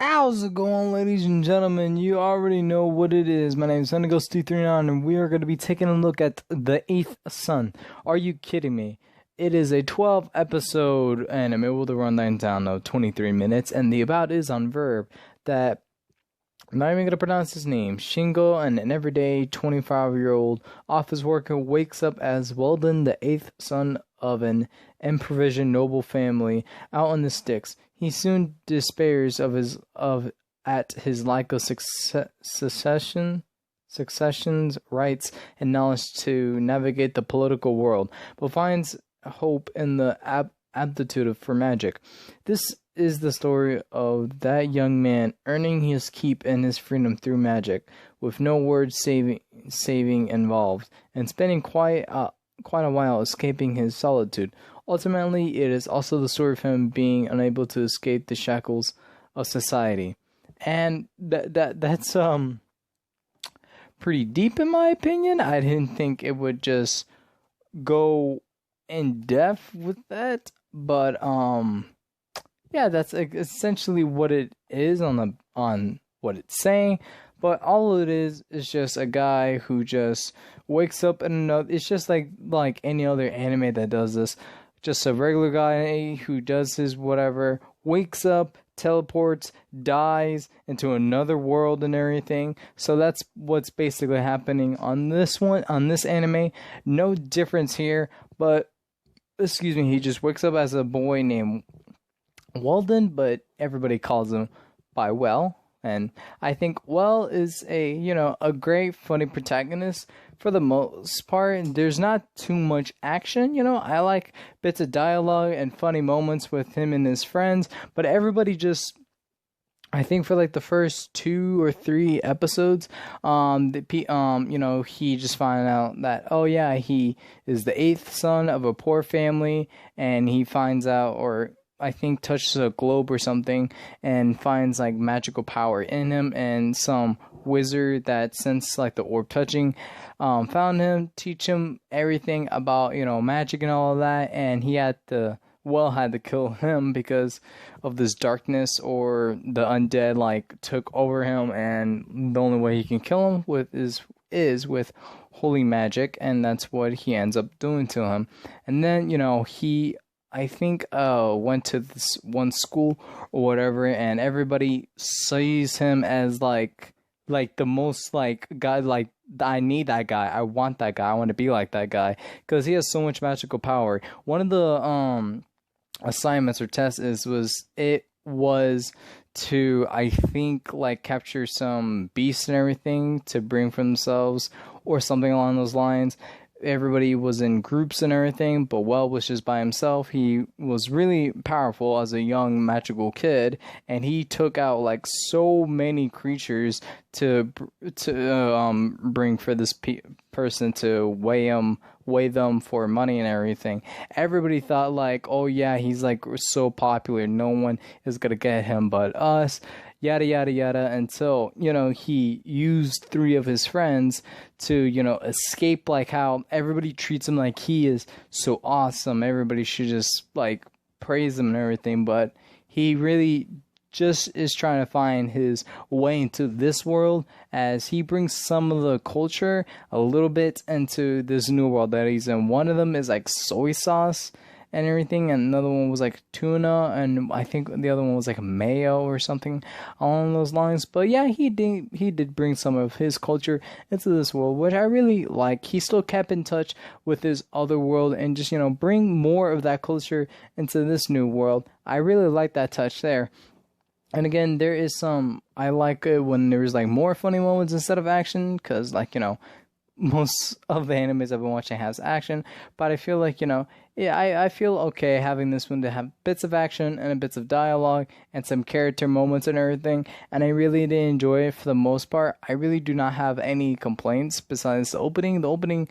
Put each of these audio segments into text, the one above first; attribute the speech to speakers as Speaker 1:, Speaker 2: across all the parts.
Speaker 1: How's it going, ladies and gentlemen? You already know what it is. My name is SunnyGhost239, and we are going to be taking a look at The Eighth Sun. Are you kidding me? It is a 12-episode anime with a runtime down of 23 minutes, and the about is on Verb that I'm not even going to pronounce his name. Shingo, an everyday 25-year-old office worker, wakes up as Weldon, the eighth son of an improvised noble family out in the sticks. He soon despairs at his lack of succession's rights and knowledge to navigate the political world, but finds hope in the aptitude for magic. This is the story of that young man earning his keep and his freedom through magic, with no word saving involved, and spending quite a while escaping his solitude. Ultimately, it is also the story of him being unable to escape the shackles of society, and that's pretty deep in my opinion. I didn't think it would just go in depth with that, but yeah, that's essentially what it is on what it's saying. But all it is just a guy who just wakes up in another. It's just like any other anime that does this. Just a regular guy who does his whatever, wakes up, teleports, dies into another world and everything. So that's what's basically happening on this anime. No difference here, but excuse me, he just wakes up as a boy named Weldon, but everybody calls him by Well. And I think Well is a great, funny protagonist for the most part. There's not too much action, I like bits of dialogue and funny moments with him and his friends, but everybody just, I think for like the first 2 or 3 episodes, he just found out that, oh yeah, he is the 8th son of a poor family, and he finds out, or I think touches a globe or something, and finds like magical power in him, and some wizard that since like the orb touching found him, teach him everything about magic and all of that, and he had to kill him because of this darkness, or the undead like took over him, and the only way he can kill him with is with holy magic, and that's what he ends up doing to him. And then he, I think, went to this one school or whatever, and everybody sees him as like the most guy, like, I need that guy, I want that guy, I want to be like that guy, because he has so much magical power. One of the assignments or tests was to, I think, like capture some beasts and everything to bring for themselves or something along those lines. Everybody was in groups and everything, but Well was just by himself. He was really powerful as a young magical kid, and he took out like so many creatures to bring for this person to weigh them for money and everything. Everybody thought like, oh yeah, he's like so popular, no one is gonna get him but us. Yada yada yada, until he used 3 of his friends to escape. Like how everybody treats him like he is so awesome, everybody should just like praise him and everything, but he really just is trying to find his way into this world, as he brings some of the culture a little bit into this new world that he's in. One of them is like soy sauce and everything, and another one was like tuna, and I think the other one was like mayo or something along those lines. But yeah, he did bring some of his culture into this world, which I really like. He still kept in touch with his other world and just bring more of that culture into this new world. I really like that touch there. And again, there is I like it when there's like more funny moments instead of action, because most of the animes I've been watching has action, but I feel like, I feel okay having this one to have bits of action and bits of dialogue and some character moments and everything, and I really did enjoy it for the most part. I really do not have any complaints besides the opening. The opening,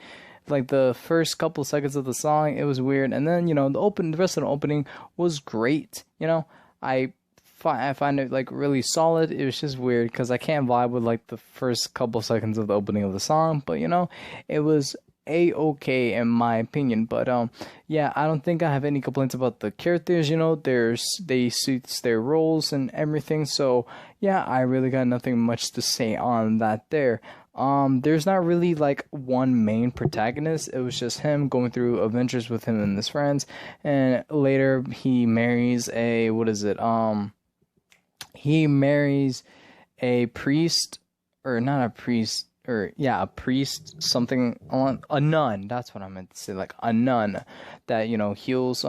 Speaker 1: like the first couple seconds of the song, it was weird, and then, the rest of the opening was great. I find it like really solid. It was just weird because I can't vibe with like the first couple seconds of the opening of the song, but it was a-okay in my opinion. But yeah, I don't think I have any complaints about the characters. They suits their roles and everything. So yeah, I really got nothing much to say on that there. There's not really like one main protagonist. It was just him going through adventures with him and his friends, and later he marries he marries a priest, or not a priest, or yeah, a priest, something on a nun. That's what I meant to say, like a nun that heals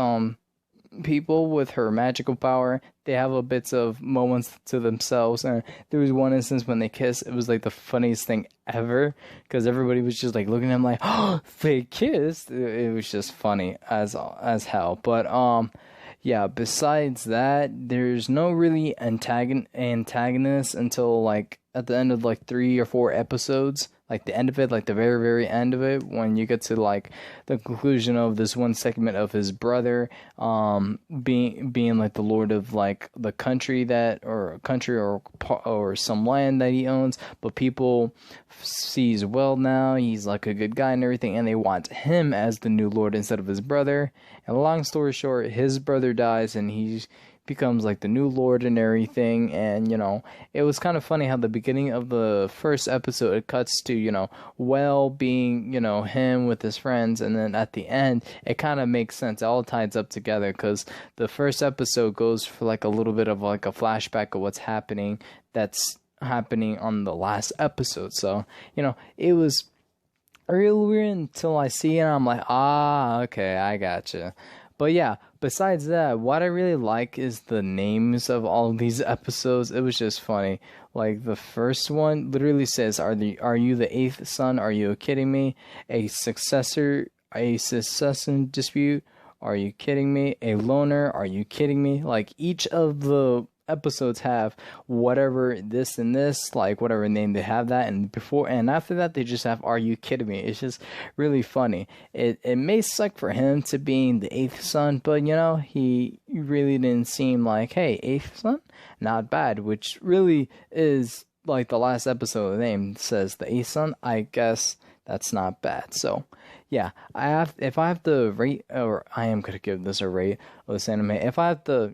Speaker 1: people with her magical power. They have a bits of moments to themselves, and there was one instance when they kiss. It was like the funniest thing ever, because everybody was just like looking at them like, oh, they kissed. It was just funny as hell. But yeah, besides that, there's no really antagonist until like at the end of like 3 or 4 episodes, like the end of it, like the very, very end of it, when you get to like the conclusion of this one segment of his brother being like the lord of like the country or some land that he owns, but people sees well now he's like a good guy and everything, and they want him as the new lord instead of his brother. And long story short, his brother dies and he becomes like the new lord and everything. And it was kind of funny how the beginning of the first episode, it cuts to well being him with his friends, and then at the end it kind of makes sense. It all ties up together, because the first episode goes for like a little bit of like a flashback of what's happening on the last episode. So it was real weird until I see it and I'm like, okay, I gotcha. But yeah, besides that, what I really like is the names of all of these episodes. It was just funny. Like the first one literally says, are you the 8th son? Are you kidding me? A succession dispute? Are you kidding me? A loner? Are you kidding me? Like each of the episodes have whatever this and this, like whatever name they have that, and before and after that they just have, are you kidding me? It's just really funny. It may suck for him to being the 8th son, but he really didn't seem like, hey, 8th son, not bad, which really is like the last episode of the name says the 8th son. I guess that's not bad. So yeah, if I have to rate, or I am gonna give this a rate of this anime, if I have to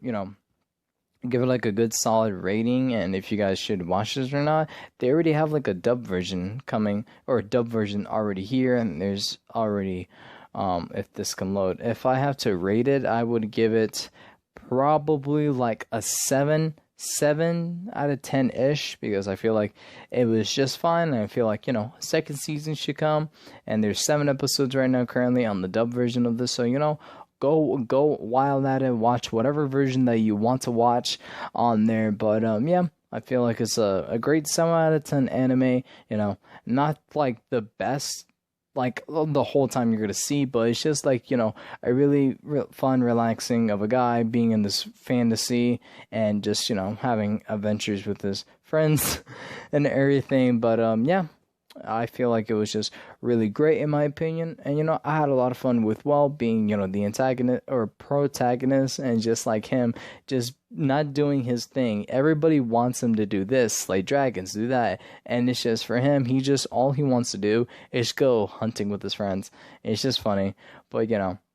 Speaker 1: give it like a good solid rating, and if you guys should watch this or not, they already have like a dub version coming, or a dub version already here, and there's already if this can load. If I have to rate it, I would give it probably like a 7 out of 10 ish, because I feel like it was just fine, and I feel like second season should come, and there's 7 episodes right now currently on the dub version of this. So go wild at it, watch whatever version that you want to watch on there. But yeah, I feel like it's a great 7 out of 10 anime. Not like the best like the whole time you're gonna see, but it's just like a really fun, relaxing of a guy being in this fantasy and just having adventures with his friends and everything. But yeah, I feel like it was just really great in my opinion, and I had a lot of fun with being the antagonist or protagonist, and just like him just not doing his thing. Everybody wants him to do this, slay dragons, do that, and it's just for him, all he wants to do is go hunting with his friends. It's just funny, but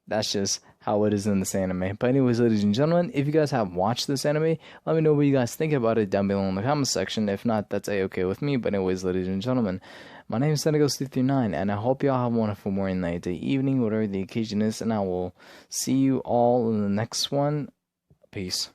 Speaker 1: that's just how it is in this anime. But anyways, ladies and gentlemen, if you guys have watched this anime, let me know what you guys think about it down below in the comment section. If not, that's a-okay with me. But anyways, ladies and gentlemen, my name is Senegos339, and I hope y'all have a wonderful morning, night, day, evening, whatever the occasion is, and I will see you all in the next one. Peace.